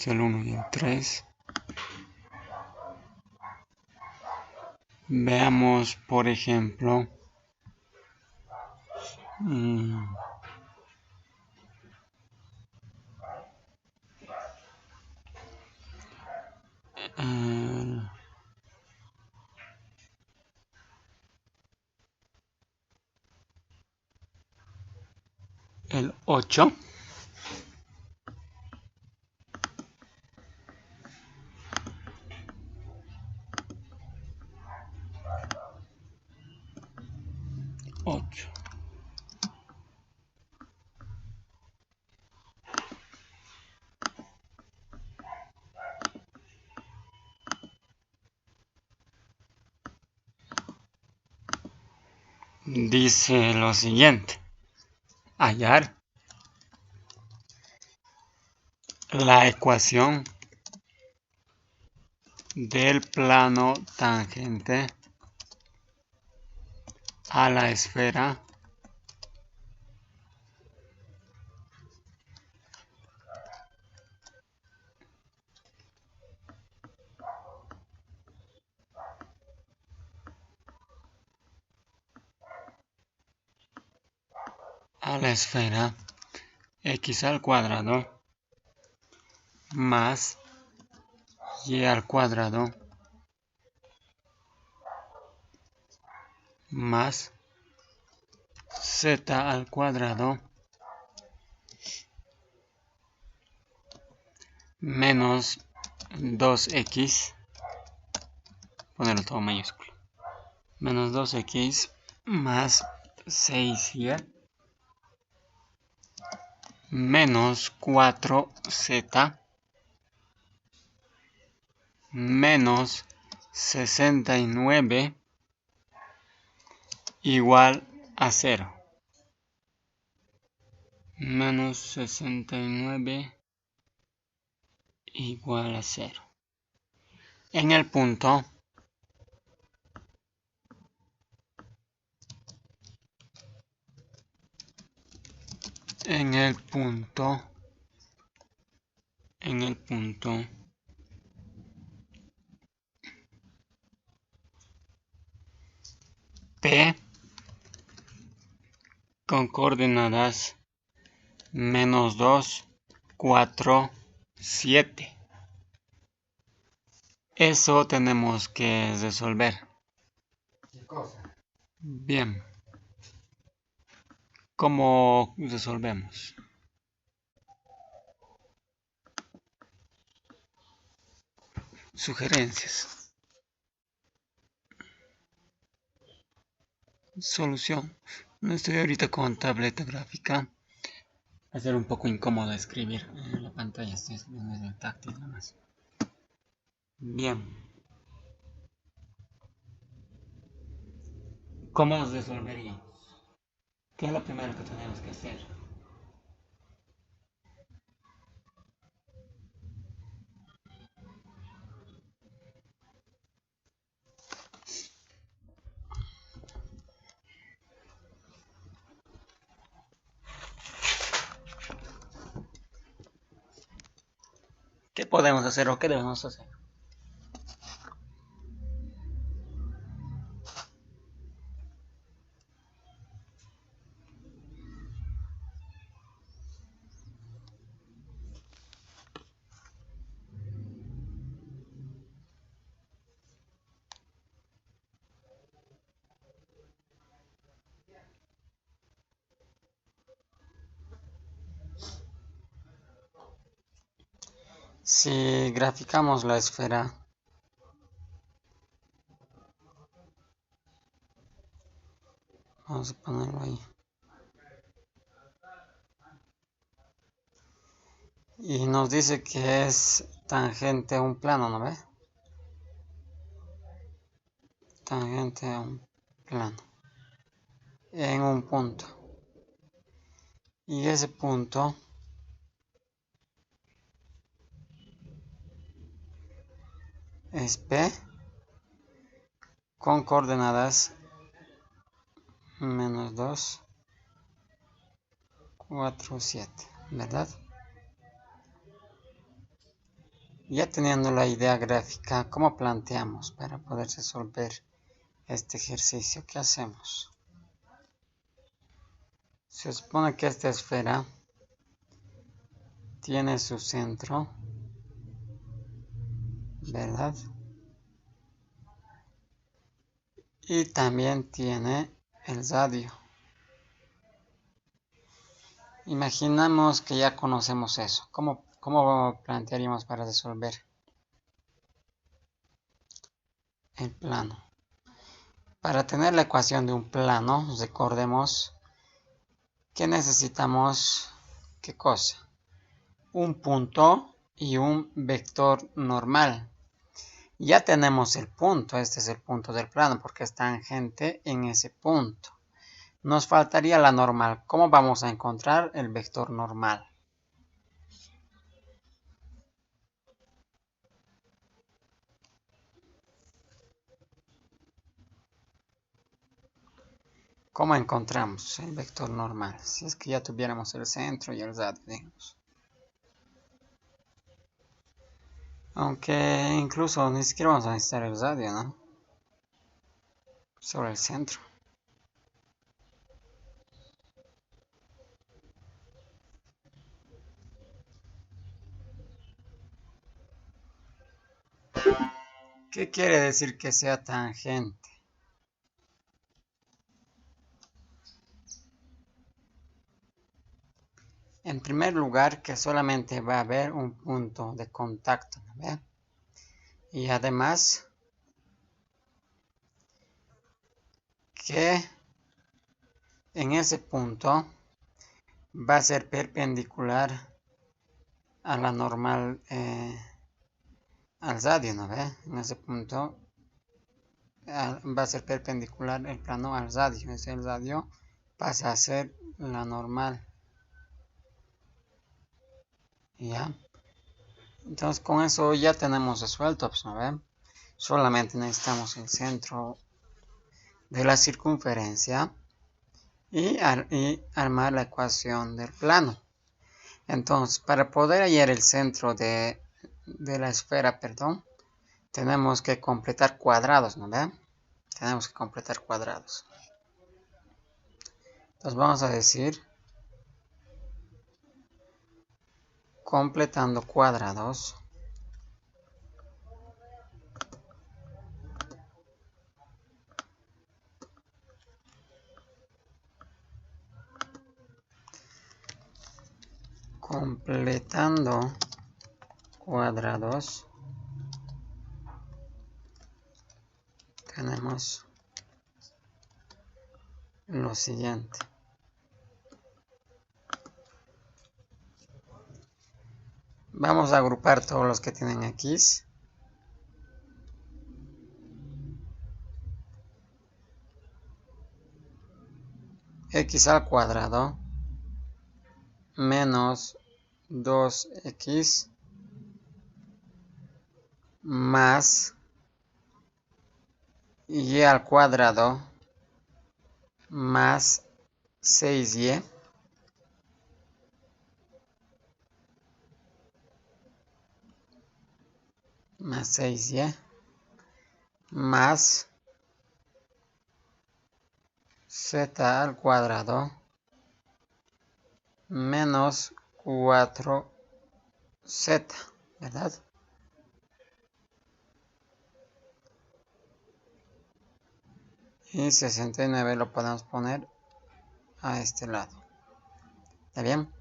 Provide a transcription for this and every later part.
Tenemos el 1 y el 3. Veamos, por ejemplo, el 8. Dice lo siguiente: hallar la ecuación del plano tangente a la esfera x al cuadrado más y al cuadrado más z al cuadrado menos 2x, ponerlo todo mayúsculo, menos 2x más 6y menos 4z menos 69 igual a 0. Menos 69 igual a 0. En el punto P con coordenadas menos 2, 4, 7. Eso tenemos que resolver. ¿Qué cosa? Bien. ¿Cómo resolvemos? Sugerencias. Solución. No estoy ahorita con tableta gráfica. Va a ser un poco incómodo escribir en la pantalla. Estoy escribiendo en el táctil nada más. Bien. ¿Cómo nos resolveríamos? ¿Qué es lo primero que tenemos que hacer? ¿Qué podemos hacer o qué debemos hacer? Si graficamos la esfera, vamos a ponerlo ahí. Y nos dice que es tangente a un plano, ¿no ve? Tangente a un plano. En un punto. Y ese punto es P con coordenadas menos 2, 4, 7, ¿verdad? Ya teniendo la idea gráfica, ¿cómo planteamos para poder resolver este ejercicio? ¿Qué hacemos? Se supone que esta esfera tiene su centro, ¿verdad? Y también tiene el radio. Imaginamos que ya conocemos eso. ¿Cómo plantearíamos para resolver el plano? Para tener la ecuación de un plano, recordemos que necesitamos, ¿qué cosa? Un punto y un vector normal. Ya tenemos el punto, este es el punto del plano porque es tangente en ese punto. Nos faltaría la normal. ¿Cómo vamos a encontrar el vector normal? ¿Cómo encontramos el vector normal? Si es que ya tuviéramos el centro y el radio, digamos. Aunque incluso ni siquiera vamos a necesitar el radio, ¿no? Solo el centro. ¿Qué quiere decir que sea tangente? En primer lugar, que solamente va a haber un punto de contacto, ¿no? Y además, que en ese punto va a ser perpendicular a la normal al radio, ¿no ve? En ese punto va a ser perpendicular el plano al radio. El radio pasa a ser la normal. ¿Ya? Entonces con eso ya tenemos resuelto, pues, ¿no ve? Solamente necesitamos el centro de la circunferencia y armar la ecuación del plano. Entonces, para poder hallar el centro de la esfera, tenemos que completar cuadrados, ¿no ve? Tenemos que completar cuadrados. Entonces vamos a decir, completando cuadrados, tenemos lo siguiente. Vamos a agrupar todos los que tienen X. X al cuadrado menos 2X más Y al cuadrado más 6Y más 6Y más Z al cuadrado menos 4Z, ¿verdad? Y 69 lo podemos poner a este lado. ¿Está bien?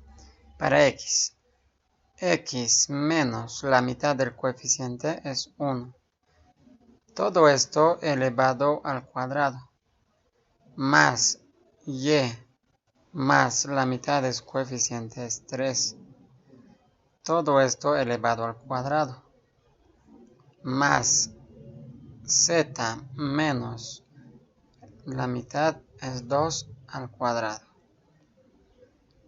Para X. X menos la mitad del coeficiente es 1. Todo esto elevado al cuadrado. Más Y más la mitad de su coeficiente es 3. Todo esto elevado al cuadrado. Más Z menos la mitad es 2 al cuadrado.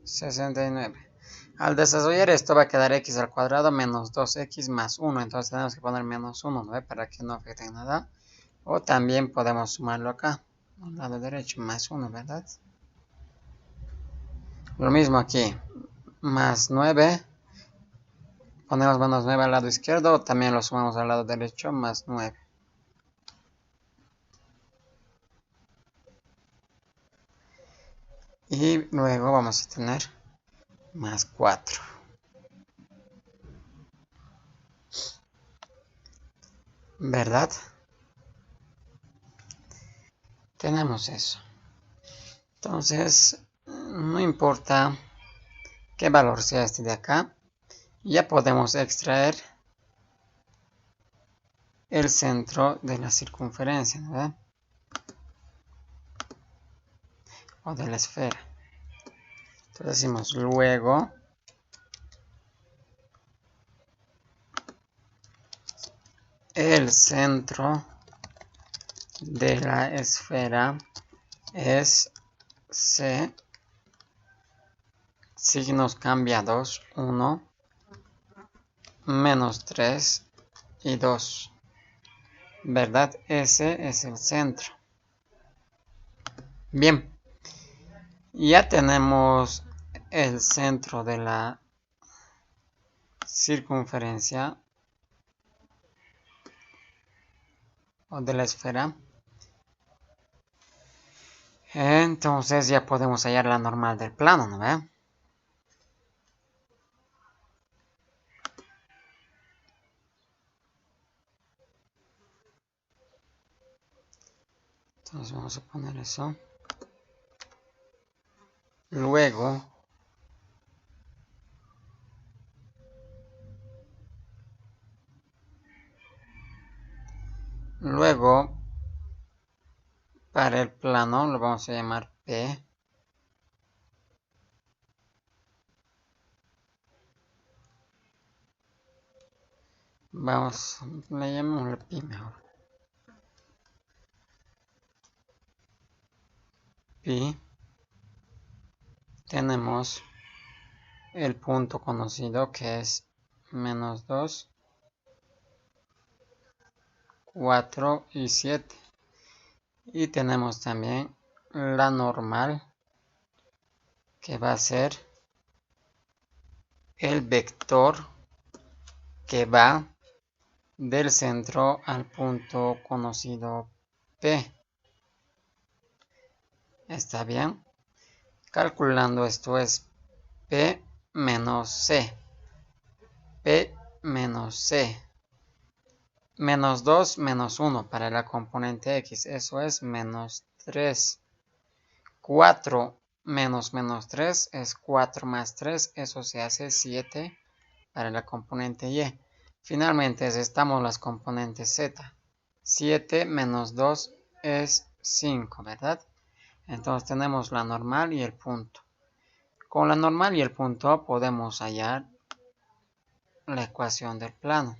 69. Al desarrollar esto va a quedar X al cuadrado menos 2X más 1. Entonces tenemos que poner menos 1, ¿no? Para que no afecte nada. O también podemos sumarlo acá, al lado derecho, más 1, ¿verdad? Lo mismo aquí. Más 9. ponemos menos 9 al lado izquierdo, también lo sumamos al lado derecho, más 9. Y luego vamos a tener más 4. ¿Verdad? Tenemos eso. Entonces, no importa qué valor sea este de acá, ya podemos extraer el centro de la circunferencia, ¿verdad? O de la esfera. Entonces decimos luego el centro de la esfera es C, signos cambiados, 1, menos 3 y 2. ¿Verdad? Ese es el centro. Bien. Ya tenemos el centro de la circunferencia o de la esfera. Entonces ya podemos hallar la normal del plano, ¿no ve? Entonces vamos a poner eso. Luego para el plano lo vamos a llamar P. Le llamamos Pi mejor. Pi. Tenemos el punto conocido que es menos 2, 4 y 7. Y tenemos también la normal, que va a ser el vector que va del centro al punto conocido P. ¿Está bien? Calculando esto es P menos C. P menos C. Menos 2 menos 1 para la componente X. Eso es menos 3. 4 menos 3 es 4 más 3. Eso se hace 7 para la componente Y. Finalmente necesitamos las componentes Z. 7 menos 2 es 5, ¿verdad? Entonces tenemos la normal y el punto. Con la normal y el punto podemos hallar la ecuación del plano.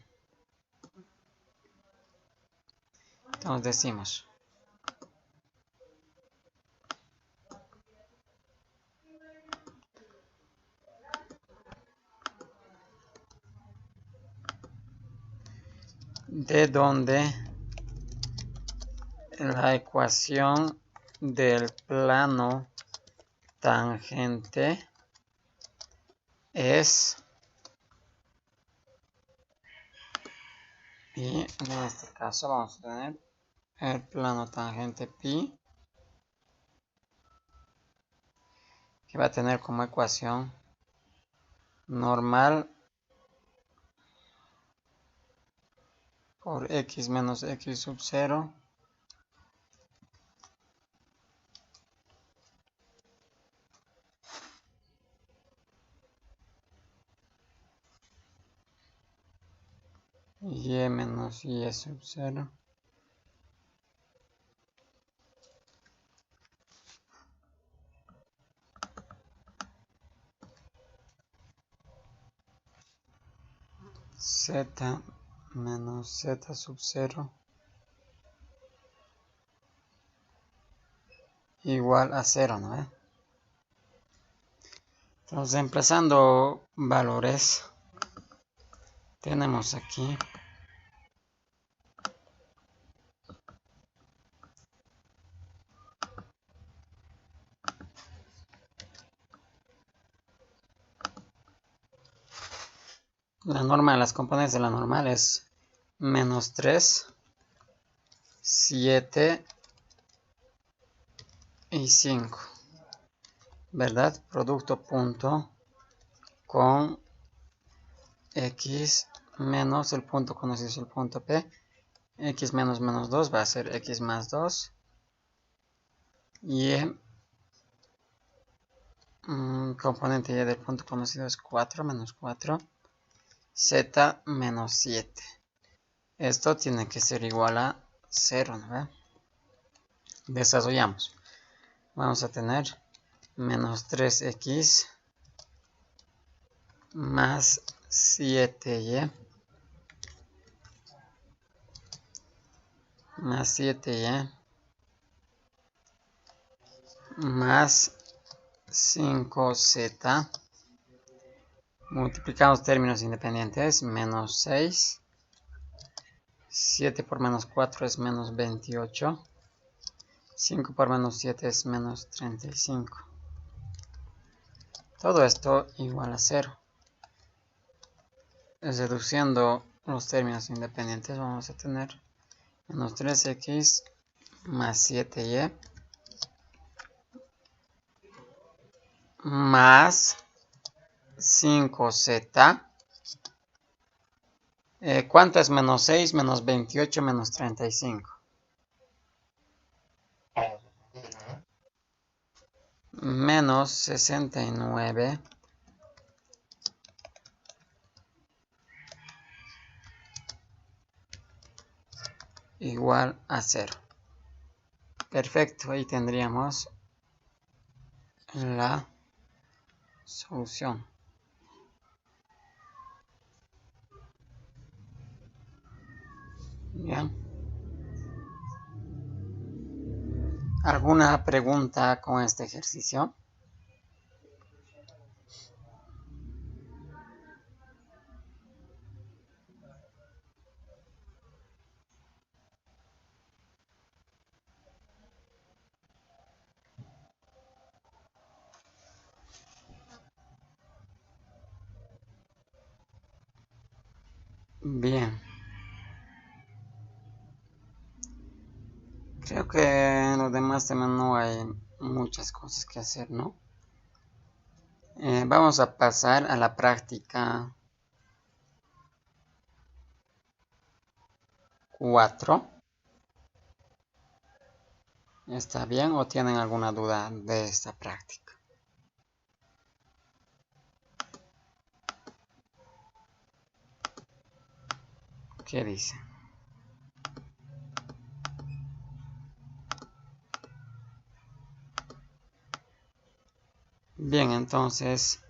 Entonces decimos de donde la ecuación del plano tangente es, y en este caso vamos a tener el plano tangente pi, que va a tener como ecuación normal por x menos x sub 0 y menos y sub 0 z menos z sub 0 igual a 0, ¿no? Entonces, emplazando valores, tenemos aquí la La norma, las componentes de la normal es menos 3, 7 y 5, ¿verdad? Producto punto con x menos el punto conocido es el punto P. X menos menos 2 va a ser x más 2. Y componente y del punto conocido es 4 menos 4. Z menos 7. Esto tiene que ser igual a 0, ¿no ve? Desarrollamos. Vamos a tener menos 3x más 7y más 7y más 5z. Multiplicamos términos independientes. Menos 6. 7 por menos 4 es menos 28. 5 por menos 7 es menos 35. Todo esto igual a 0. Reduciendo los términos independientes vamos a tener menos 3x más 7y más 5z. ¿Cuánto es menos 6 menos 28 menos 35? Menos 69 igual a 0. Perfecto, ahí tendríamos la solución. Bien. ¿Alguna pregunta con este ejercicio? Bien. Creo que en los demás temas no hay muchas cosas que hacer, ¿no? Vamos a pasar a la práctica 4. ¿Está bien o tienen alguna duda de esta práctica? ¿Qué dice? Bien, entonces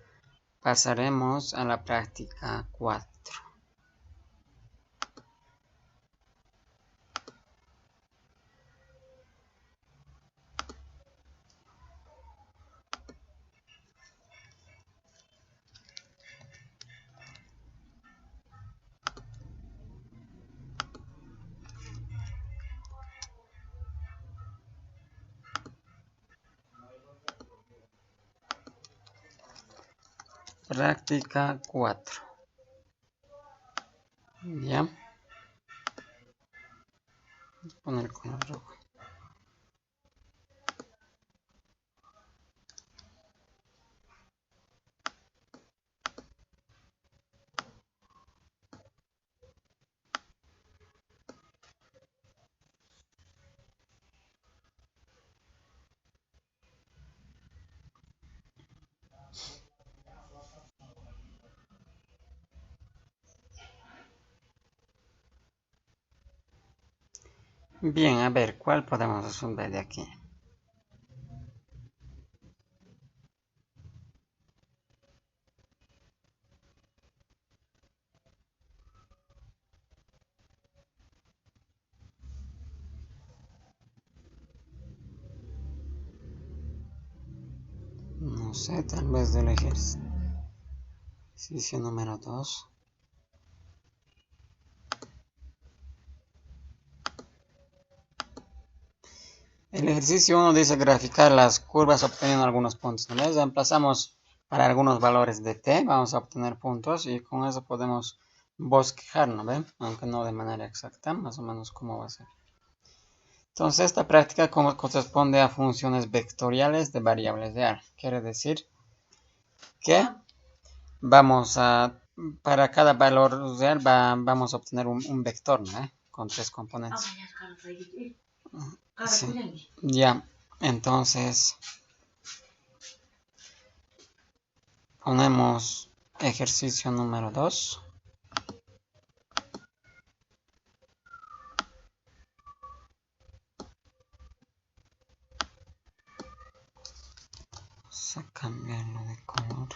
pasaremos a la práctica 4. Práctica 4. Bien. Voy a poner color rojo. Bien, a ver, ¿cuál podemos resolver de aquí? No sé, tal vez del ejercicio número 2. El ejercicio 1 dice graficar las curvas obteniendo algunos puntos. ¿No? Reemplazamos para algunos valores de t, vamos a obtener puntos y con eso podemos bosquejar, ¿no ven? Aunque no de manera exacta, más o menos cómo va a ser. Entonces, esta práctica corresponde a funciones vectoriales de variables de A. Quiere decir que vamos a, para cada valor real vamos a obtener un vector, ¿no? Con 3 componentes. Sí. Ya, entonces ponemos ejercicio número 2. Vamos a cambiarlo de color.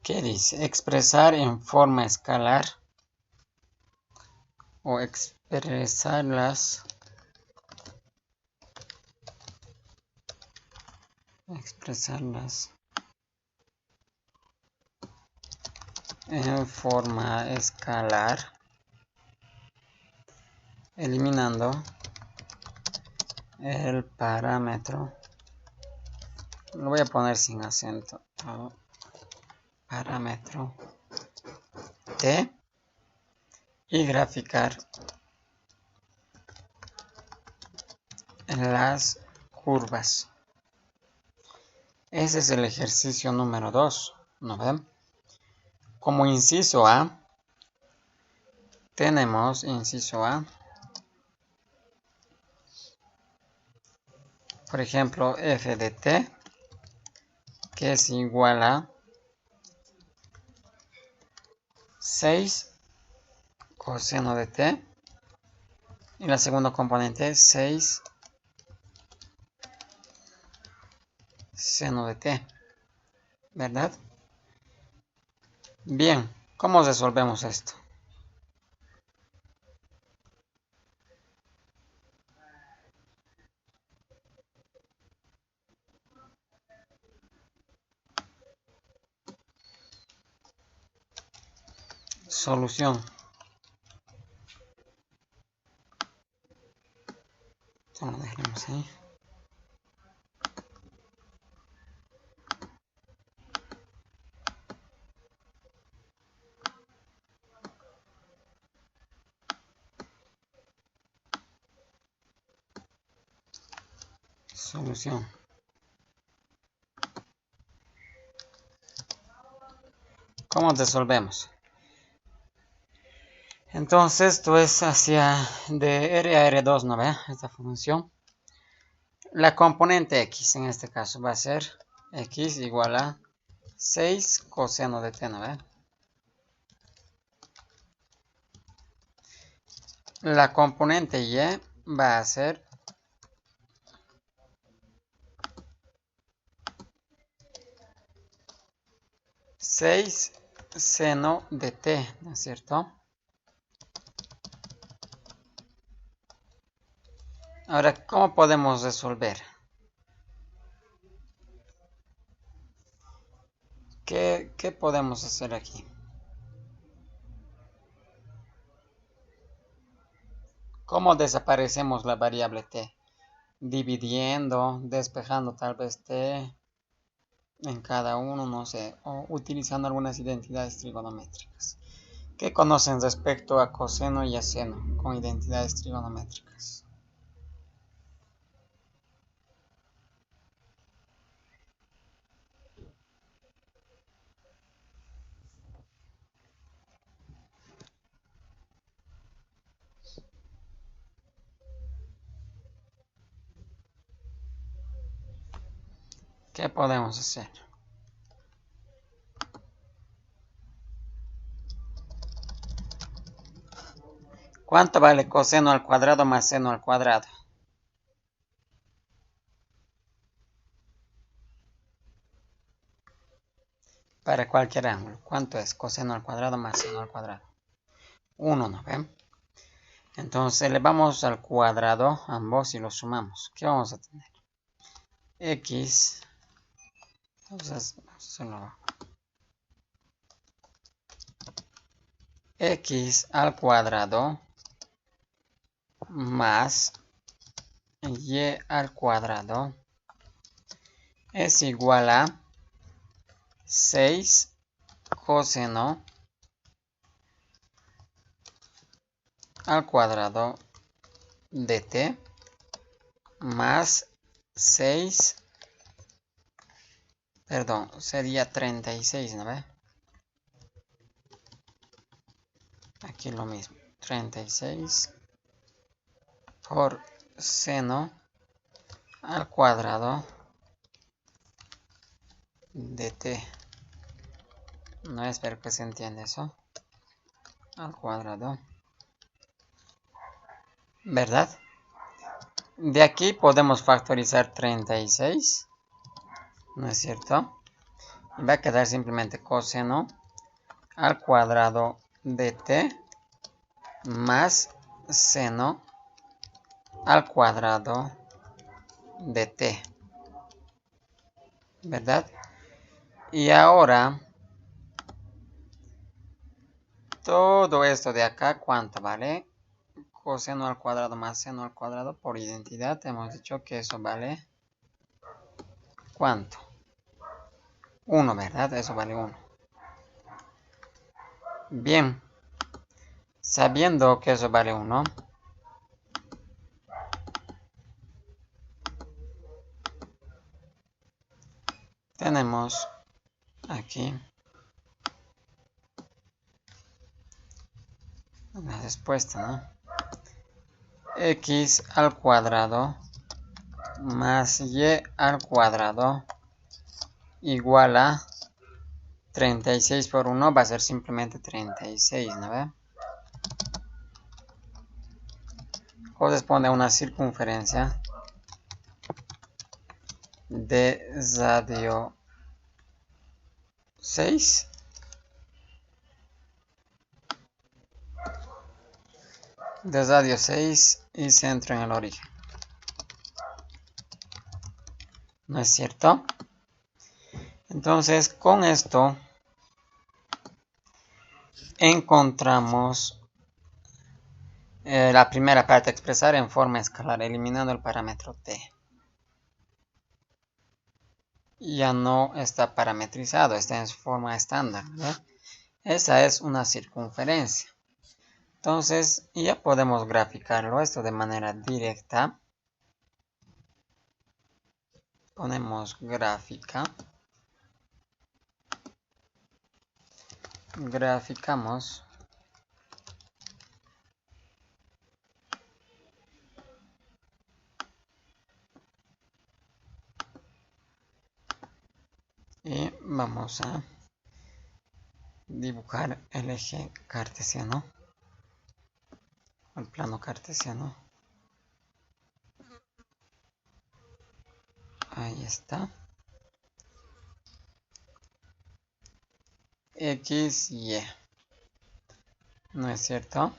¿Qué dice? Expresar en forma escalar o expresarlas en forma escalar, eliminando el parámetro. Lo voy a poner sin acento. Parámetro t y graficar las curvas. Ese es el ejercicio número 2, ¿no ven? Como inciso A, tenemos inciso A, por ejemplo, f de t, que es igual a 6 coseno de t, y la segunda componente es 6 seno de t, ¿verdad? Bien, ¿cómo resolvemos esto? Solución. Esto lo dejaremos ahí. Solución. ¿Cómo resolvemos? Entonces esto es hacia de R a R2, ¿no ve? Esta función. La componente X en este caso va a ser X igual a 6 coseno de t, ¿no ve? La componente Y va a ser 6 seno de t, ¿no es cierto? Ahora, ¿cómo podemos resolver? ¿Qué podemos hacer aquí? ¿Cómo desaparecemos la variable t? Dividiendo, despejando tal vez t en cada uno, no sé, o utilizando algunas identidades trigonométricas. ¿Qué conocen respecto a coseno y a seno con identidades trigonométricas? ¿Qué podemos hacer? ¿Cuánto vale coseno al cuadrado más seno al cuadrado? Para cualquier ángulo. ¿Cuánto es coseno al cuadrado más seno al cuadrado? 1, ¿no ven? Entonces elevamos al cuadrado ambos y los sumamos. ¿Qué vamos a tener? X. Entonces, solo X al cuadrado más y al cuadrado es igual a 6 coseno al cuadrado de t más 6, perdón, sería 36, ¿no ve? Aquí lo mismo, 36 por seno al cuadrado de t. No espero que se entienda eso. Al cuadrado. ¿Verdad? De aquí podemos factorizar 36. ¿No es cierto? Y va a quedar simplemente coseno al cuadrado de t más seno al cuadrado de t. ¿Verdad? Y ahora, todo esto de acá, ¿cuánto vale? Coseno al cuadrado más seno al cuadrado por identidad. Hemos dicho que eso vale, ¿cuánto? 1, ¿verdad? Eso vale 1. Bien. Sabiendo que eso vale 1, tenemos aquí la respuesta, ¿no? X al cuadrado más y al cuadrado igual a 36 por 1 va a ser simplemente 36, ¿no ve? Corresponde a una circunferencia de radio 6 y centro en el origen. ¿No es cierto? Entonces, con esto encontramos la primera parte, expresar en forma escalar, eliminando el parámetro t. Ya no está parametrizado, está en su forma estándar, ¿verdad? Esa es una circunferencia. Entonces, ya podemos graficarlo esto de manera directa. Ponemos gráfica. Graficamos. Y vamos a dibujar el eje cartesiano. El plano cartesiano. Ahí está. X, Y. ¿No es cierto?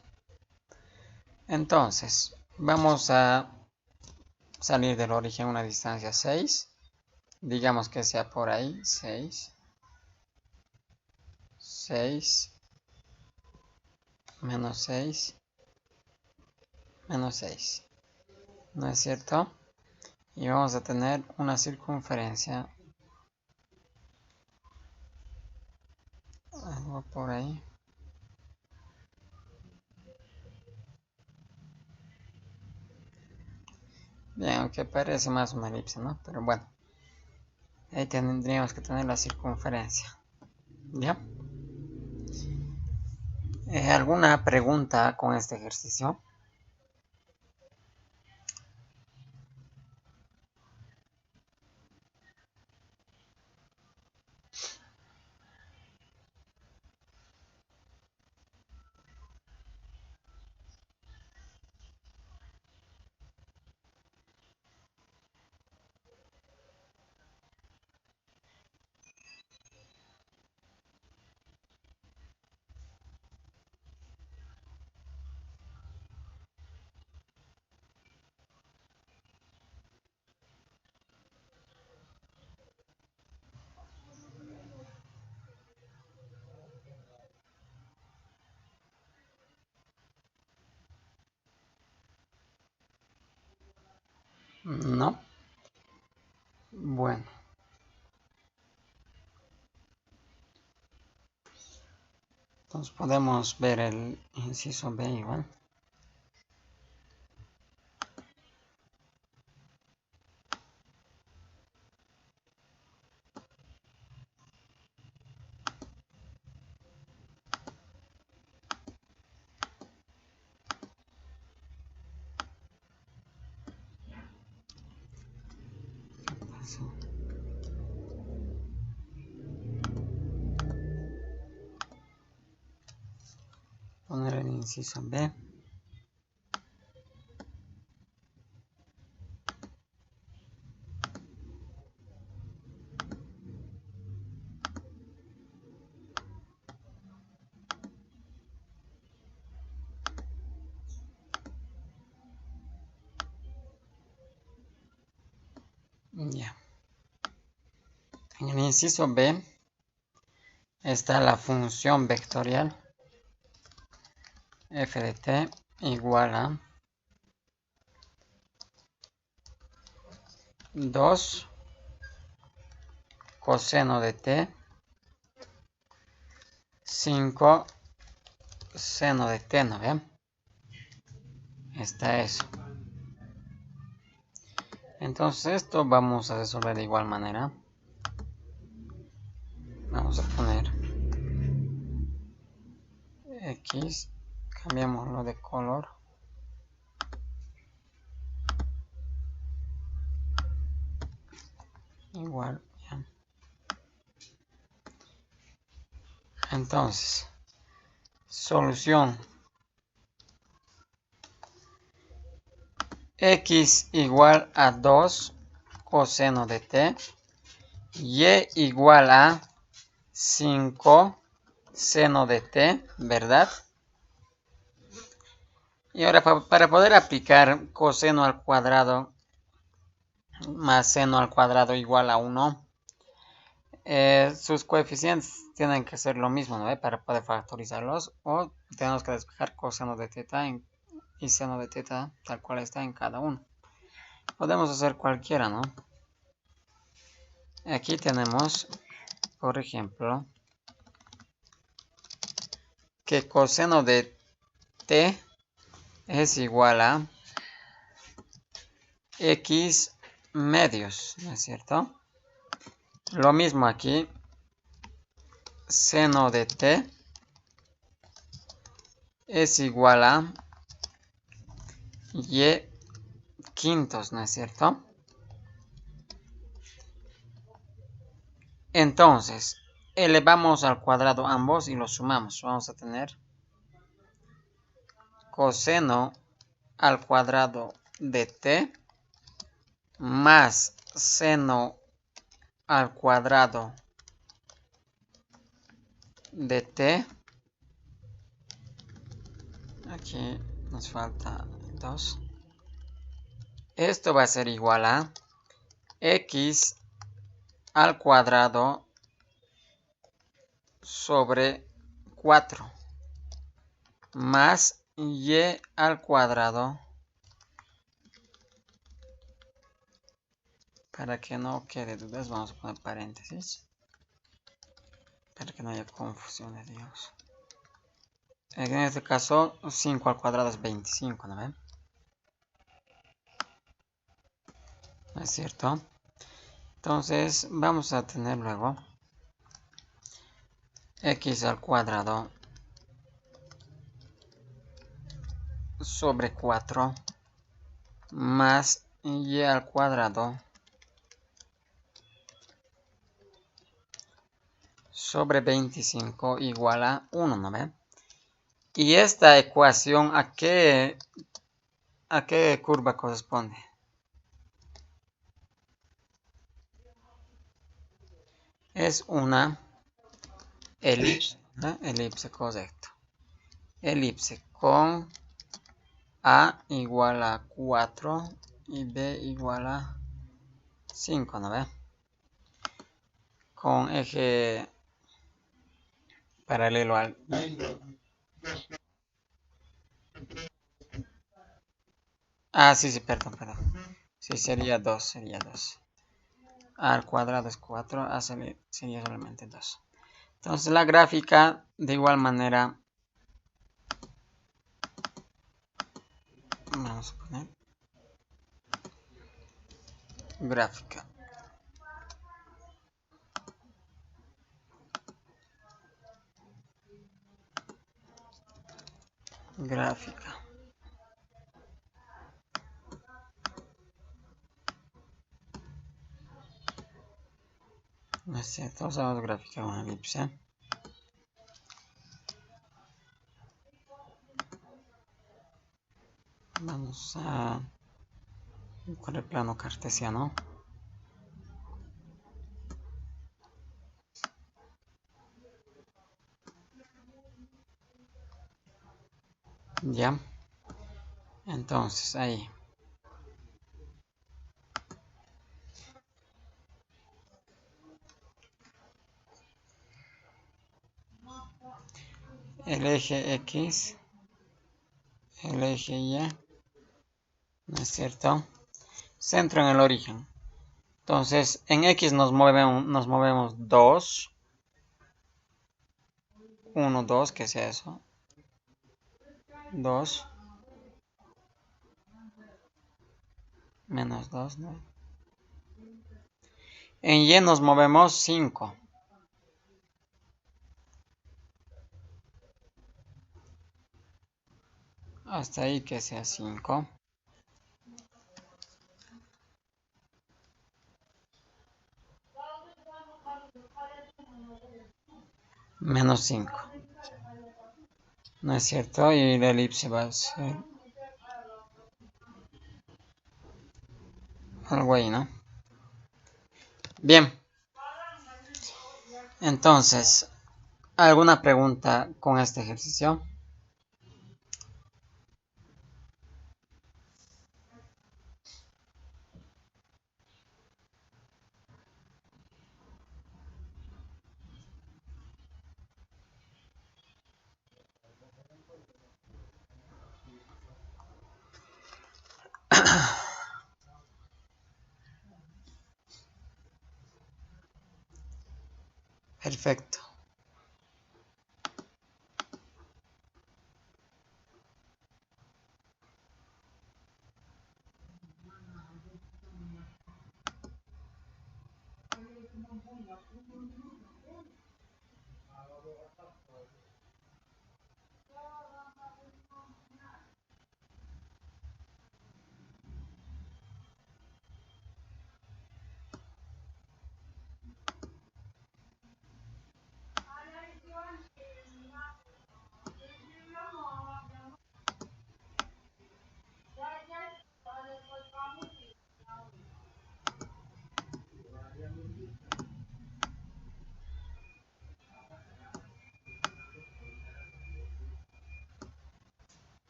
Entonces, vamos a salir del origen a una distancia 6. Digamos que sea por ahí, 6. 6. Menos 6. Menos 6. ¿No es cierto? Y vamos a tener una circunferencia. Algo por ahí. Bien, aunque parece más una elipse, ¿no? Pero bueno. Ahí tendríamos que tener la circunferencia. ¿Ya? ¿Alguna pregunta con este ejercicio? No. Bueno. Entonces podemos ver el inciso B igual. Poner el inciso B. Ya. En el inciso B está la función vectorial f de t igual a 2 coseno de t 5 seno de t, ¿no ven? Está eso. Entonces esto vamos a resolver de igual manera. Vamos a poner x, cambiamos lo de color. Igual, ya. Entonces, solución. X igual a 2 coseno de t. Y igual a 5 seno de t, ¿verdad? Y ahora para poder aplicar coseno al cuadrado más seno al cuadrado igual a 1, sus coeficientes tienen que ser lo mismo, ¿no? Para poder factorizarlos, o tenemos que despejar coseno de teta y seno de teta tal cual está en cada uno. Podemos hacer cualquiera, ¿no? Aquí tenemos, por ejemplo, que coseno de t es igual a x medios, ¿no es cierto? Lo mismo aquí, seno de t es igual a y quintos, ¿no es cierto? Entonces, elevamos al cuadrado ambos y los sumamos. Vamos a tener coseno al cuadrado de t más seno al cuadrado de t. Aquí nos falta 2. Esto va a ser igual a x al cuadrado sobre 4 más y al cuadrado, para que no quede dudas vamos a poner paréntesis para que no haya confusiones, digamos. En este caso 5 al cuadrado es 25, ¿no ven? ¿No es cierto? Entonces vamos a tener luego x al cuadrado sobre 4 más y al cuadrado sobre 25 igual a 1, ¿no ven? Y esta ecuación, ¿a qué curva corresponde? Es una elipse, ¿no? Elipse, correcto. Elipse con A igual a 4 y B igual a 5, ¿no ve? Con eje paralelo al... Ah, sí, perdón. Sí, sería 2, sería 2. A al cuadrado es 4, A sería solamente 2. Entonces la gráfica, de igual manera, vamos a poner gráfica. Gráfica. No es cierto, usamos gráfica con elipse. Vamos a con el plano cartesiano. Ya. Entonces, ahí. El eje X, el eje Y, ¿no es cierto? Centro en el origen. Entonces, en X nos movemos 2, 1, 2, que sea eso. 2, menos 2, ¿no? En Y nos movemos 5. Hasta ahí que sea 5. Menos 5. ¿No es cierto? Y la elipse va a ser algo ahí, ¿no? Bien. Entonces, ¿alguna pregunta con este ejercicio? Perfecto.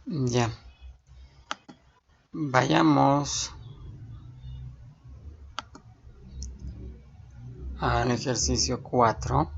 Ya. Vayamos al ejercicio 4.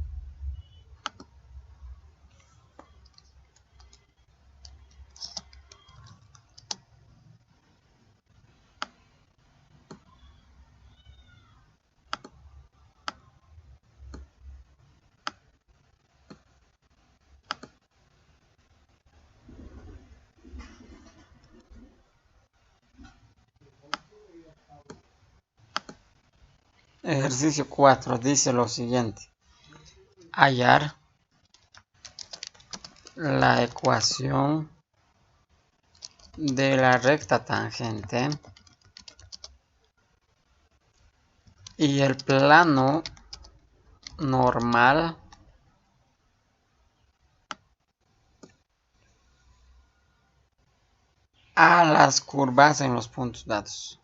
Ejercicio 4 dice lo siguiente. Hallar la ecuación de la recta tangente y el plano normal a las curvas en los puntos dados.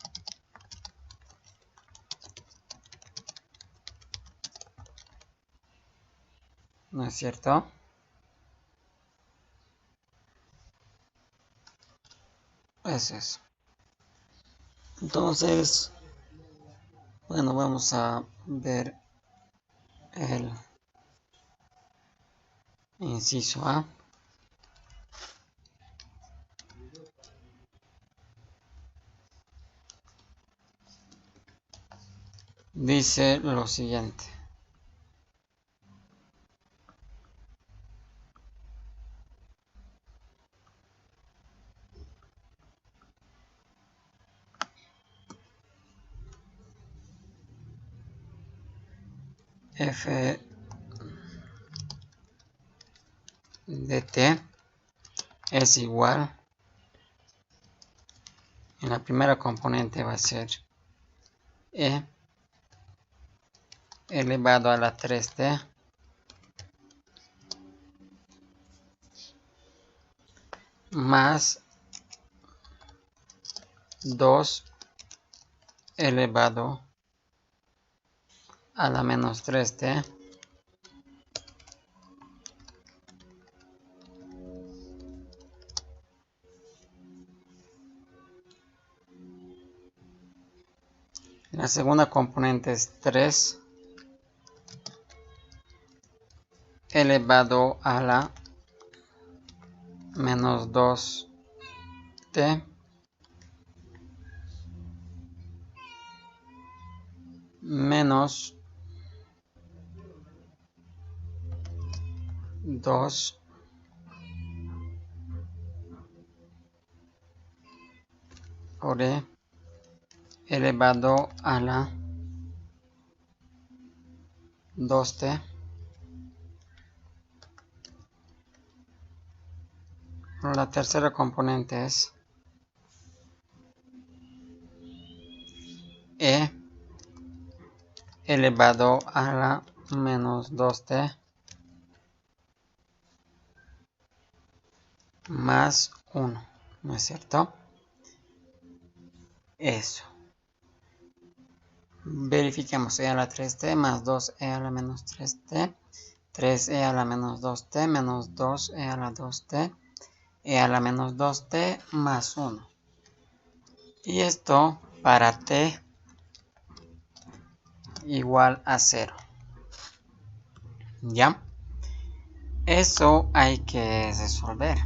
¿No es cierto? Eso es. Entonces, bueno, vamos a ver el inciso A. dice lo siguiente. F de t es igual, en la primera componente va a ser e elevado a la 3t más 2 elevado a la menos 3t la segunda componente es 3 elevado a la menos 2t menos 2 por e elevado a la 2t. La tercera componente es e elevado a la menos 2t más 1, ¿no es cierto? Eso. Verifiquemos e a la 3t más 2e a la menos 3t, 3e a la menos 2t menos 2e a la 2t, e a la menos 2t más 1. Y esto para t igual a 0. ¿Ya? Eso hay que resolver.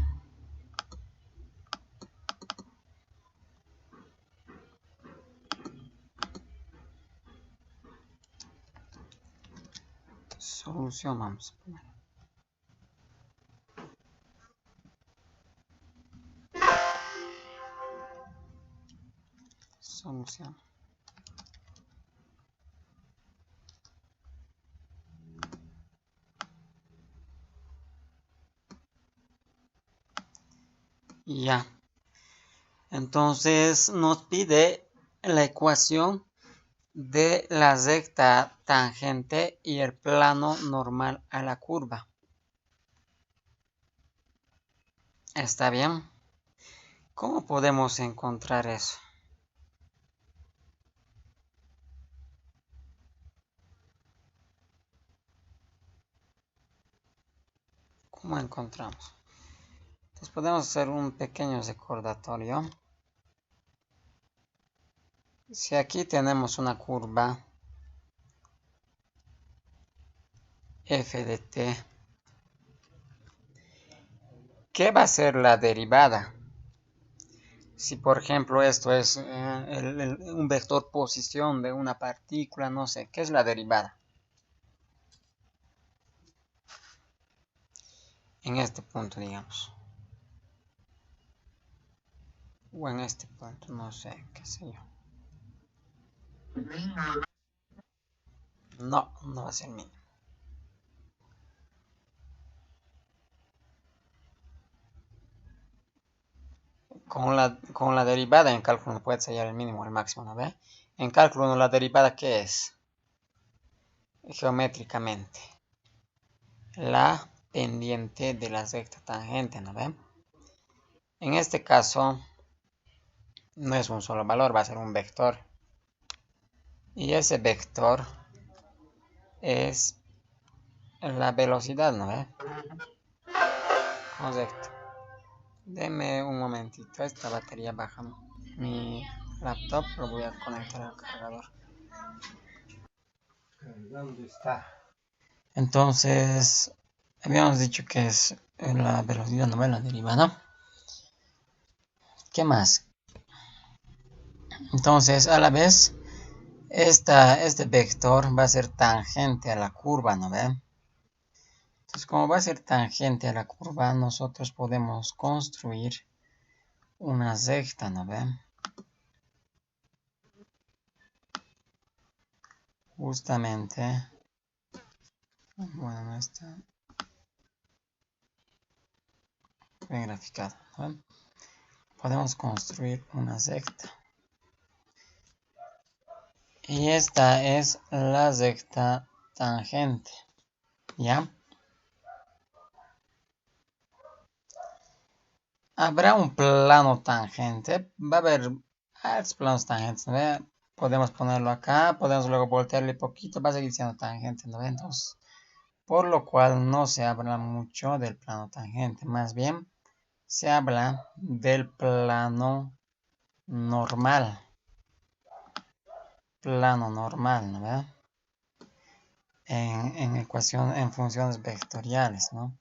Solución vamos a poner. Solución. Ya. Entonces nos pide la ecuación de la recta tangente y el plano normal a la curva. ¿Está bien? ¿Cómo podemos encontrar eso? ¿Cómo encontramos? Entonces podemos hacer un pequeño recordatorio. Si aquí tenemos una curva f de t, ¿qué va a ser la derivada? Si por ejemplo esto es un vector posición de una partícula, no sé, ¿qué es la derivada? En este punto, digamos. O en este punto, no sé, qué sé yo. No, no va a ser mínimo. Con la derivada en cálculo no puede hallar el mínimo o el máximo, ¿no ve? En cálculo la derivada, ¿qué es? Geométricamente. La pendiente de la recta tangente, ¿no ve? En este caso, no es un solo valor, va a ser un vector. Y ese vector es la velocidad, ¿no ve? Correcto. Deme un momentito, esta batería baja mi laptop, lo voy a conectar al cargador. ¿Dónde está? Entonces, habíamos dicho que es la velocidad, no ve, la derivada. ¿Qué más? Entonces, a la vez, Este vector va a ser tangente a la curva, ¿no ven? Entonces, como va a ser tangente a la curva, nosotros podemos construir una recta, ¿no ven? Justamente, bueno, no está bien graficado, ¿no ven? Podemos construir una recta. Y esta es la recta tangente, ¿ya? Habrá un plano tangente, va a haber planos tangentes, ¿no? Podemos ponerlo acá, podemos luego voltearle poquito, va a seguir siendo tangente, ¿no? Entonces, por lo cual no se habla mucho del plano tangente, más bien se habla del plano normal. Plano normal, ¿no? En funciones vectoriales, ¿no?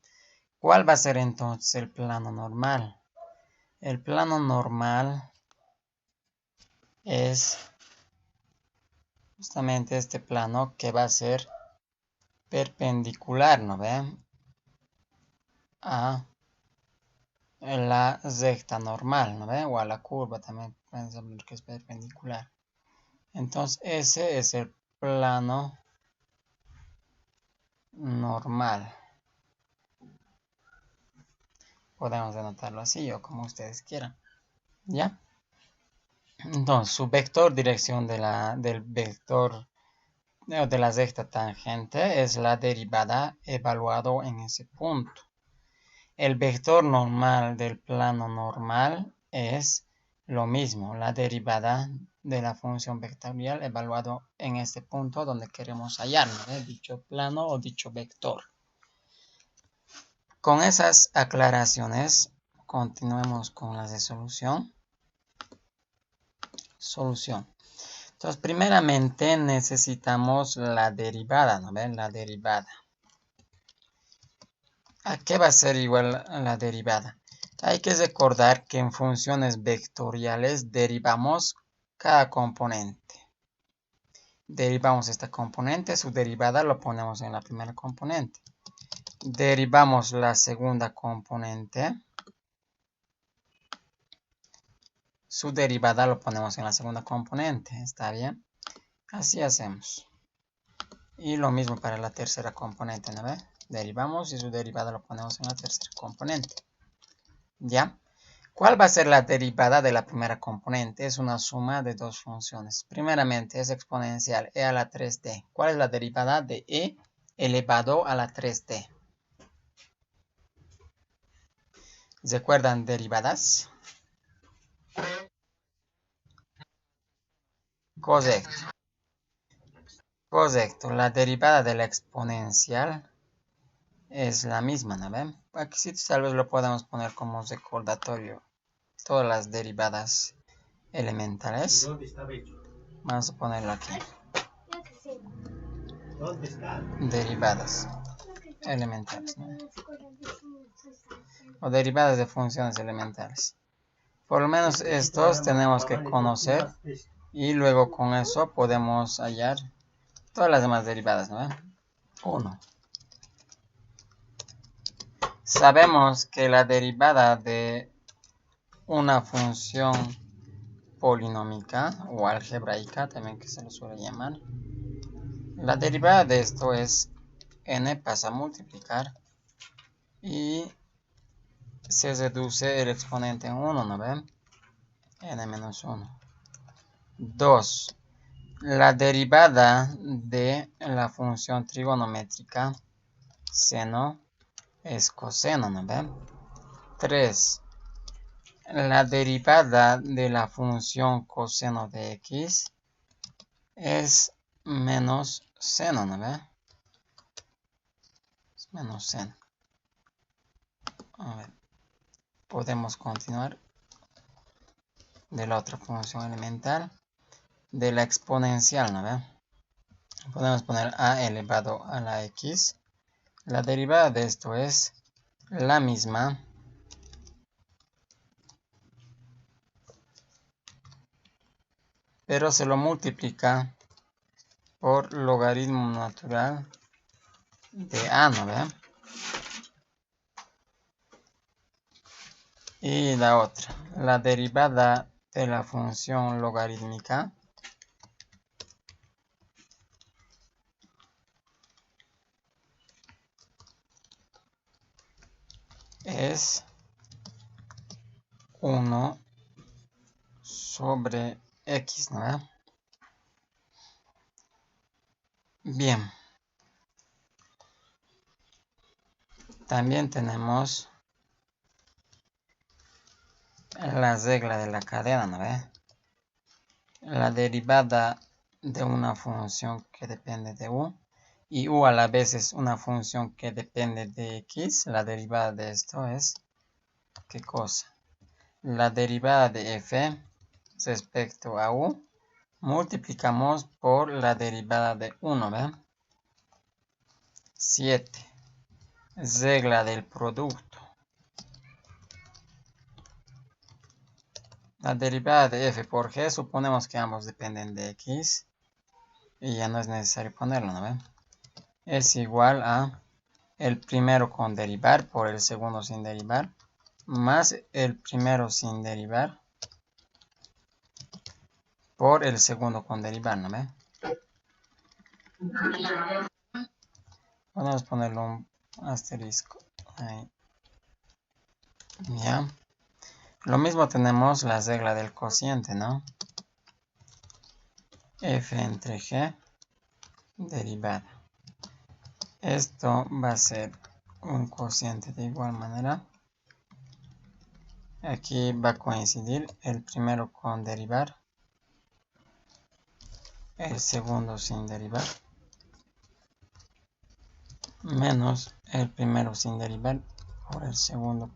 ¿Cuál va a ser entonces el plano normal? El plano normal es justamente este plano que va a ser perpendicular, ¿no ven? A la recta normal, ¿no ven? O a la curva también pueden saber que es perpendicular. Entonces ese es el plano normal. Podemos denotarlo así o como ustedes quieran. ¿Ya? Entonces su vector dirección del vector de la recta tangente es la derivada evaluado en ese punto. El vector normal del plano normal es lo mismo, la derivada de la función vectorial evaluado en este punto donde queremos hallar, ¿no? Dicho plano o dicho vector. Con esas aclaraciones, continuemos con la resolución. Solución. Entonces, primeramente necesitamos la derivada, ¿no ven? La derivada. ¿A qué va a ser igual la derivada? Hay que recordar que en funciones vectoriales derivamos cada componente. Derivamos esta componente, su derivada lo ponemos en la primera componente. Derivamos la segunda componente. Su derivada lo ponemos en la segunda componente, ¿está bien? Así hacemos. Y lo mismo para la tercera componente, ¿no ve? Derivamos y su derivada lo ponemos en la tercera componente. ¿Ya? ¿Cuál va a ser la derivada de la primera componente? Es una suma de dos funciones. Primeramente es exponencial e a la 3d. ¿Cuál es la derivada de e elevado a la 3d? ¿Recuerdan derivadas? Correcto. Correcto. La derivada de la exponencial es la misma, ¿no ven? Aquí sí tal vez lo podemos poner como recordatorio. Todas las derivadas elementales. ¿Dónde está Becho? Vamos a ponerlo aquí. ¿Dónde está? Derivadas elementales, ¿no? O derivadas de funciones elementales. Por lo menos estos tenemos que conocer y luego con eso podemos hallar todas las demás derivadas, ¿no? 1. Sabemos que la derivada de una función polinómica o algebraica, también que se lo suele llamar, la derivada de esto es n pasa a multiplicar y se reduce el exponente en 1, ¿no ven? N menos 1. 2. La derivada de la función trigonométrica seno es coseno, ¿no ven? 3. La derivada de la función coseno de x es menos seno, ¿no ven? Es menos seno. A ver, podemos continuar de la otra función elemental, de la exponencial, ¿no ven? Podemos poner a elevado a la x. La derivada de esto es la misma pero se lo multiplica por logaritmo natural de a, ¿no ve? Y la otra, la derivada de la función logarítmica es 1 sobre x, ¿no ve? Bien. También tenemos la regla de la cadena, ¿no ve? La derivada de una función que depende de u y u a la vez es una función que depende de x. La derivada de esto es, ¿qué cosa? La derivada de f respecto a u multiplicamos por la derivada de 1, ¿ve? 7. Regla del producto. La derivada de f por g, suponemos que ambos dependen de x. Y ya no es necesario ponerlo, ¿no ven? Es igual a el primero con derivar por el segundo sin derivar. Más el primero sin derivar por el segundo con derivar, ¿no ven? Podemos ponerle un asterisco. Ahí. Ya. Lo mismo tenemos la regla del cociente, ¿no? F entre G derivada. Esto va a ser un cociente de igual manera. Aquí va a coincidir el primero con derivar, el segundo sin derivar, menos el primero sin derivar por el segundo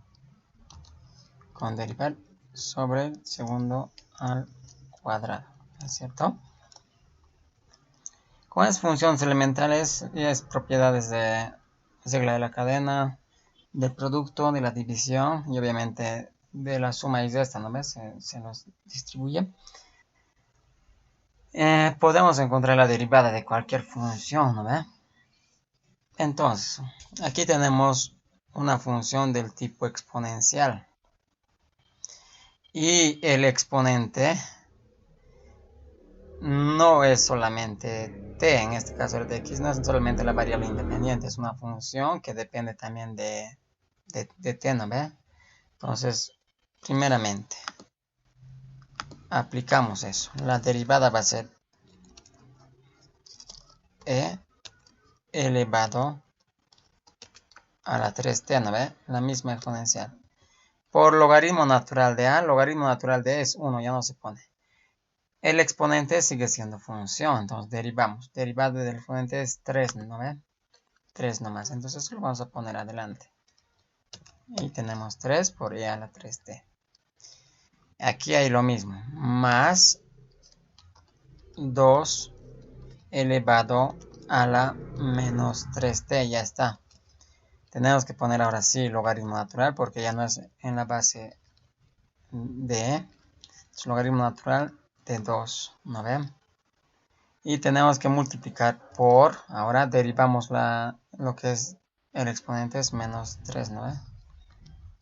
con derivar sobre el segundo al cuadrado, ¿es cierto? Con las funciones elementales y las propiedades de regla de la cadena, del producto, de la división y obviamente de la suma y resta, ¿no ves? Se nos distribuye. Podemos encontrar la derivada de cualquier función, ¿no ve? Entonces, aquí tenemos una función del tipo exponencial. Y el exponente no es solamente t, en este caso el de x no es solamente la variable independiente, es una función que depende también de t, ¿no ve? Entonces, primeramente, aplicamos eso. La derivada va a ser e elevado a la 3t, ¿no ve? La misma exponencial. Por logaritmo natural de a, logaritmo natural de e es 1, ya no se pone. El exponente sigue siendo función, entonces derivamos. Derivada del exponente es 3, ¿no ve? 3 nomás, entonces lo vamos a poner adelante. Y tenemos 3 por e a la 3t. Aquí hay lo mismo, más 2 elevado a la menos 3t, ya está. Tenemos que poner ahora sí logaritmo natural porque ya no es en la base de e. Es logaritmo natural de 2, ¿no ven? Y tenemos que multiplicar por, ahora derivamos lo que es el exponente es menos 3, ¿no ven?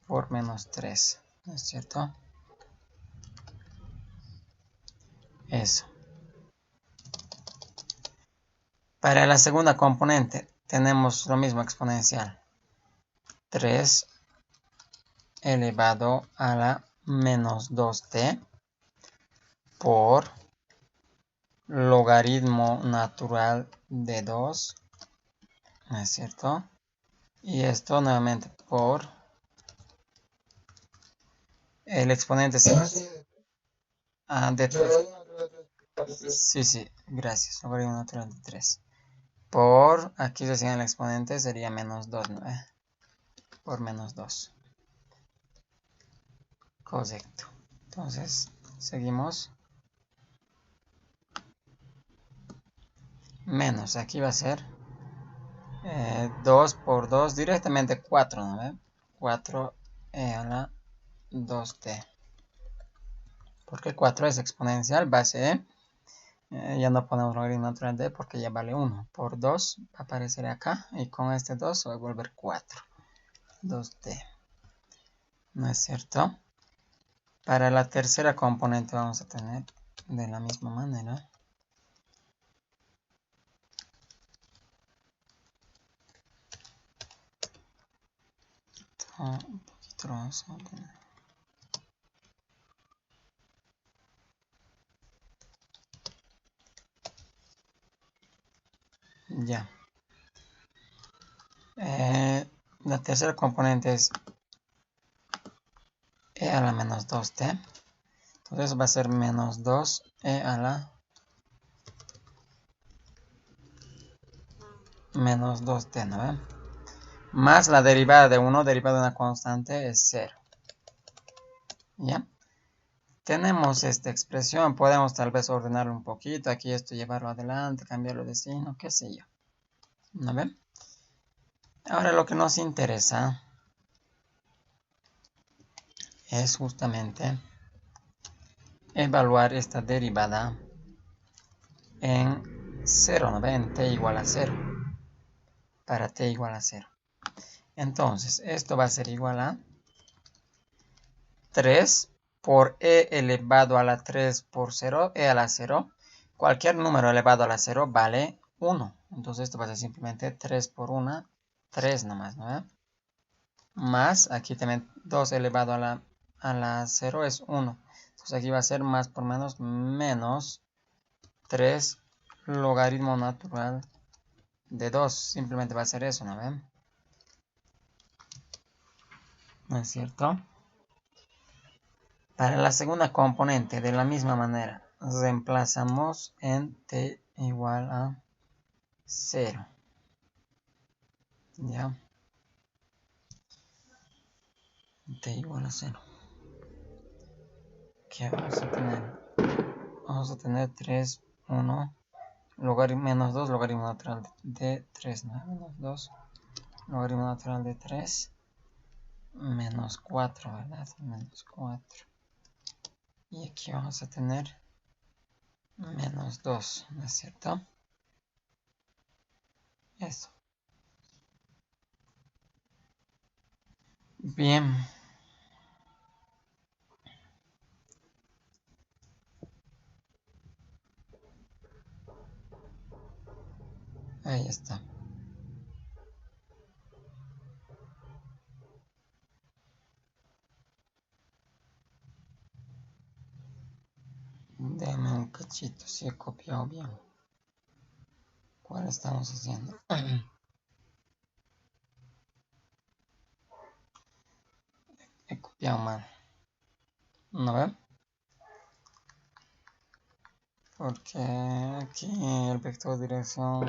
Por menos 3, ¿no es cierto? Eso. Para la segunda componente tenemos lo mismo exponencial. 3 elevado a la menos 2t por logaritmo natural de 2, ¿no es cierto? Y esto nuevamente por el exponente de 3. Sí, gracias. Logaritmo natural de 3. Por, aquí recién el exponente sería menos 2, ¿no? Por menos 2. Correcto. Entonces, seguimos. Menos, aquí va a ser 2 por 2, directamente 4, ¿no? 4 a la 2t. Porque 4 es exponencial, base e. Ya no ponemos logaritmo natural de porque ya vale 1. Por 2 va a aparecer acá. Y con este 2 se va a volver 4. 2t. ¿No es cierto? Para la tercera componente vamos a tener de la misma manera. Un poquito vamos a poner. Ya. La tercera componente es e a la menos 2t. Entonces va a ser menos 2e a la menos 2t, ¿no ven? Más la derivada de 1, derivada de una constante, es 0. ¿Ya? Tenemos esta expresión, podemos tal vez ordenarlo un poquito, aquí esto llevarlo adelante, cambiarlo de signo, qué sé yo. ¿No ven? Ahora lo que nos interesa es justamente evaluar esta derivada en 0, ¿no ven? T igual a 0. Para t igual a 0. Entonces, esto va a ser igual a 3 por e elevado a la 3 por 0, e a la 0. Cualquier número elevado a la 0 vale 1. Entonces esto va a ser simplemente 3 por 1, 3 nomás, ¿no? Más, aquí también 2 elevado a la 0 es 1. Entonces aquí va a ser más por menos 3 logaritmo natural de 2. Simplemente va a ser eso, ¿no ven? ¿No es cierto? Para la segunda componente, de la misma manera, reemplazamos en t igual a 0. ¿Ya? T igual a 0. ¿Qué vamos a tener? Vamos a tener 3, 1, menos 2 logaritmo natural de 3, ¿no? Menos 2 logaritmo natural de 3, menos 4, ¿verdad? Menos 4. Y aquí vamos a tener menos 2, ¿no es cierto? Eso. Bien. Ahí está. Deme un cachito si he copiado bien. ¿Cuál estamos haciendo? He copiado mal. ¿No ven? Porque aquí el vector de dirección,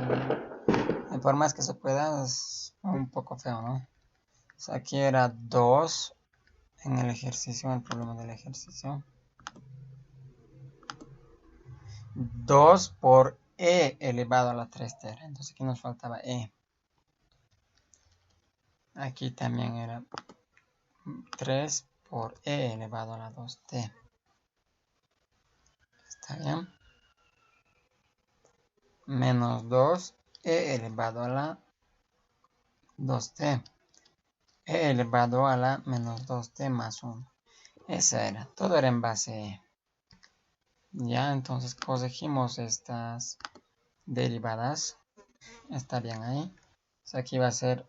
por más que se pueda, es un poco feo, ¿no? O sea, aquí era 2 en el ejercicio, el problema del ejercicio. 2 por e elevado a la 3 tera. Entonces aquí nos faltaba e. Aquí también era 3 por e elevado a la 2t. ¿Está bien? Menos 2 e elevado a la 2t. E elevado a la menos 2t más 1. Esa era. Todo era en base e. Ya, entonces corregimos estas derivadas. Está bien ahí. O sea, aquí va a ser,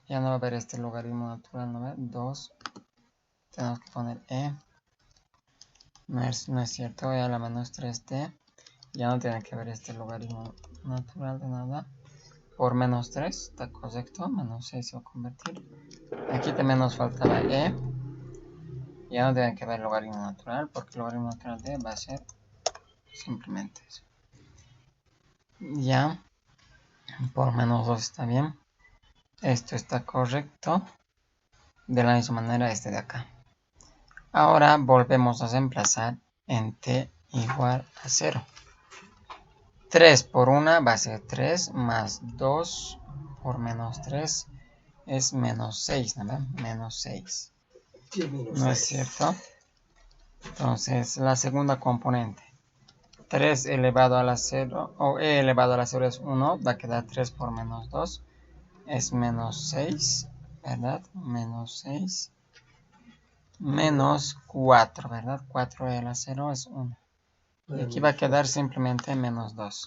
ya no va a haber este logaritmo natural, ¿no? 2. Tenemos que poner e. No es cierto, e a la menos 3t. Ya no tiene que ver este logaritmo natural de nada. Por menos 3, está correcto. Menos 6 se va a convertir. Aquí también nos faltaba e. Ya no tiene que ver el logaritmo natural, porque el logaritmo natural de va a ser simplemente eso. Ya, por menos 2 está bien. Esto está correcto. De la misma manera este de acá. Ahora volvemos a reemplazar en t igual a 0. 3 por 1 va a ser 3 más 2 por menos 3 es menos 6, ¿no? Menos 6. ¿No es cierto? Entonces, la segunda componente. 3 elevado a la 0, o e elevado a la 0 es 1, va a quedar 3 por menos 2, es menos 6, ¿verdad? Menos 6, menos 4, ¿verdad? 4e a la 0 es 1. Y aquí va a quedar simplemente menos 2.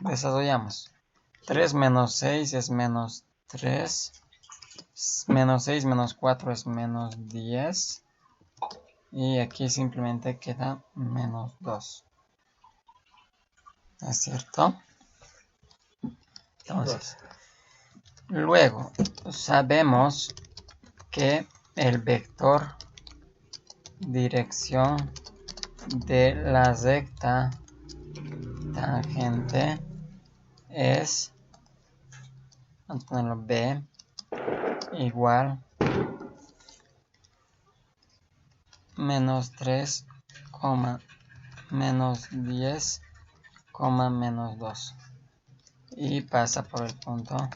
Desarrollamos. 3 menos 6 es menos 3. Menos 6 menos 4 es menos 10. Y aquí simplemente queda menos 2. ¿Es cierto? Entonces, luego sabemos que el vector dirección de la recta tangente es, vamos a ponerlo B, igual menos 3, menos 10, menos 2. Y pasa por el punto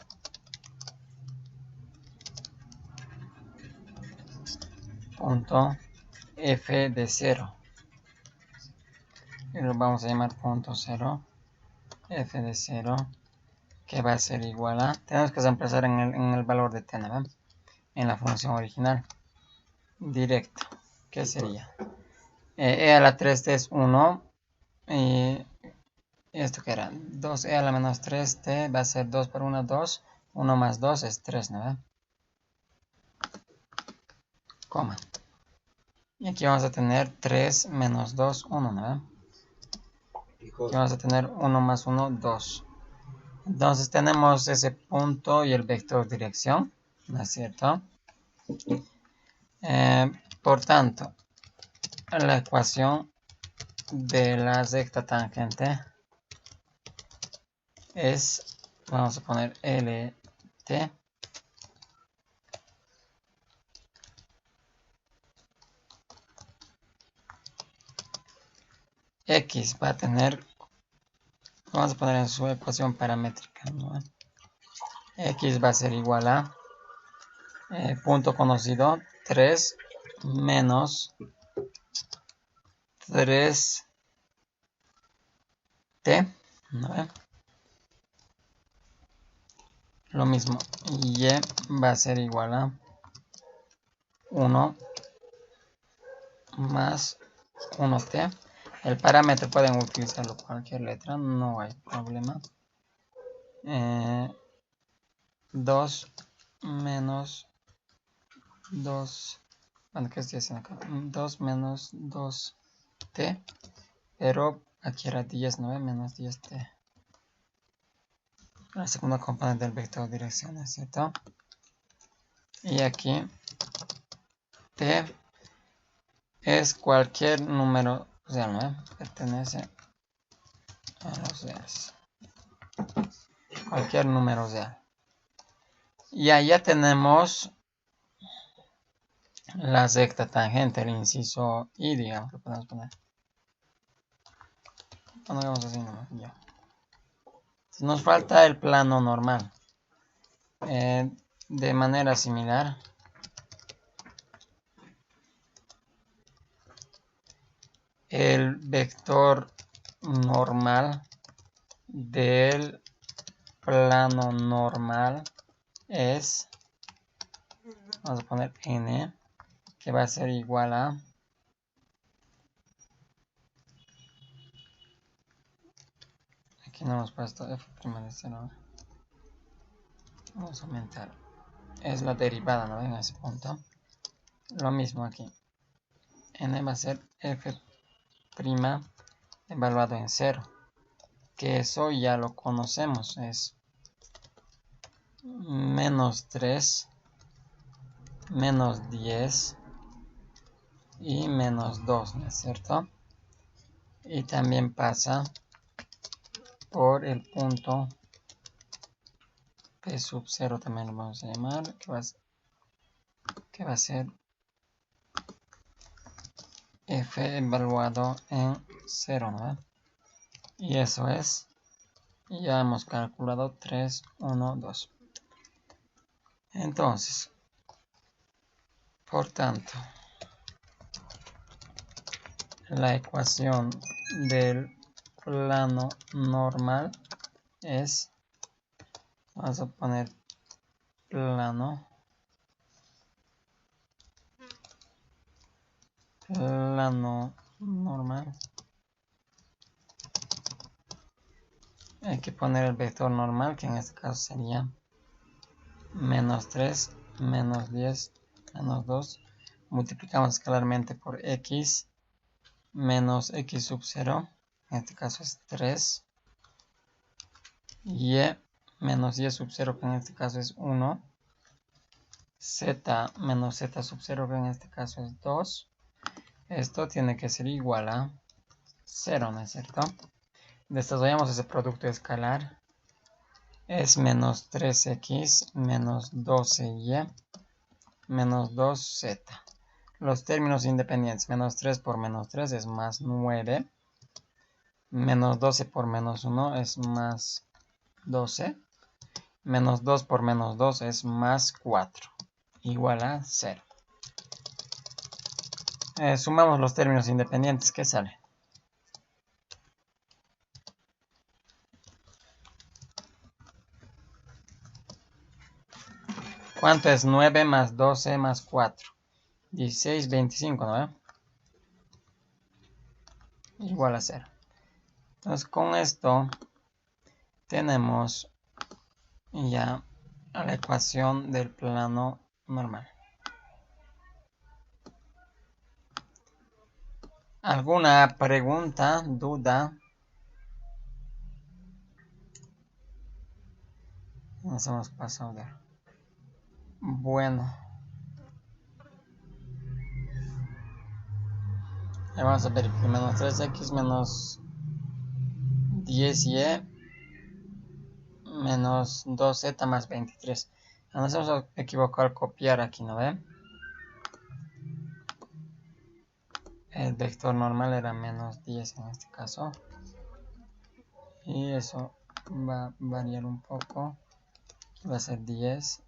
F de 0. Y lo vamos a llamar punto 0. F de 0. Que va a ser igual a... Tenemos que reemplazar en el valor de t, ¿no? En la función original. Directo. ¿Qué sería? E a la 3t es 1. Y esto que era 2e a la menos 3t va a ser 2 por 1, 2. 1 más 2 es 3, ¿no? Coma. Y aquí vamos a tener 3 menos 2, 1, ¿no? Aquí vamos a tener 1 más 1, 2. Entonces tenemos ese punto y el vector dirección, ¿no es cierto? Por tanto, la ecuación de la recta tangente es, vamos a poner LT X va a tener, vamos a poner en su ecuación paramétrica, ¿no? X va a ser igual a punto conocido 3 menos 3t, ¿no? Lo mismo, y va a ser igual a 1 más 1t. El parámetro pueden utilizarlo cualquier letra, no hay problema. 2 menos 2, bueno, ¿qué estoy haciendo acá? 2 menos 2t, pero aquí era 10, 9 menos 10t. La segunda componente del vector de dirección, ¿es cierto? Y aquí t es cualquier número real, ¿no? Pertenece a los reales. Cualquier número real. Y allá tenemos la recta tangente, el inciso I, digamos, que podemos poner. Pongamos así nomás, ya. Nos falta el plano normal. De manera similar, el vector normal del plano normal es, vamos a poner n, que va a ser igual a aquí no hemos puesto f' de 0. Vamos a aumentar. Es la derivada, ¿no? En ese punto. Lo mismo aquí. N va a ser f' evaluado en 0. Que eso ya lo conocemos. Es menos 3, menos 10 y menos 2, ¿no es cierto? Y también pasa por el punto P sub 0, también lo vamos a llamar, que va a ser F evaluado en 0, ¿no? Y eso es, ya hemos calculado 3, 1, 2. Entonces, por tanto, La ecuación del plano normal es, vamos a poner plano normal. Hay que poner el vector normal, que en este caso sería menos 3, menos 10, menos 2. Multiplicamos escalarmente por x, menos x sub 0, en este caso es 3. Y menos y sub 0, que en este caso es 1. Z menos z sub 0, que en este caso es 2. Esto tiene que ser igual a 0, ¿no es cierto? Desarrollamos ese producto escalar. Es menos 3x menos 12y menos 2z. Los términos independientes. Menos 3 por menos 3 es más 9. Menos 12 por menos 1 es más 12. Menos 2 por menos 2 es más 4. Igual a 0. Sumamos los términos independientes. ¿Qué sale? ¿Cuánto es 9 más 12 más 4? 16, 25, ¿no? Igual a 0. Entonces con esto tenemos ya la ecuación del plano normal. ¿Alguna pregunta, duda? Nos hemos pasado de... Bueno. Vamos a ver, menos 3x menos 10y menos 2z más 23. Nos hemos equivocado al copiar aquí, ¿no ven? El vector normal era menos 10 en este caso. Y eso va a variar un poco. Aquí va a ser 10.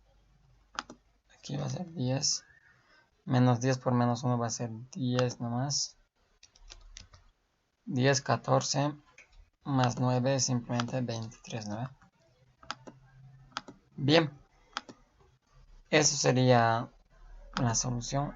Aquí va a ser 10. Menos 10 por menos 1 va a ser 10 nomás. 10, 14. Más 9 es simplemente 23, ¿no? Bien. Eso sería la solución.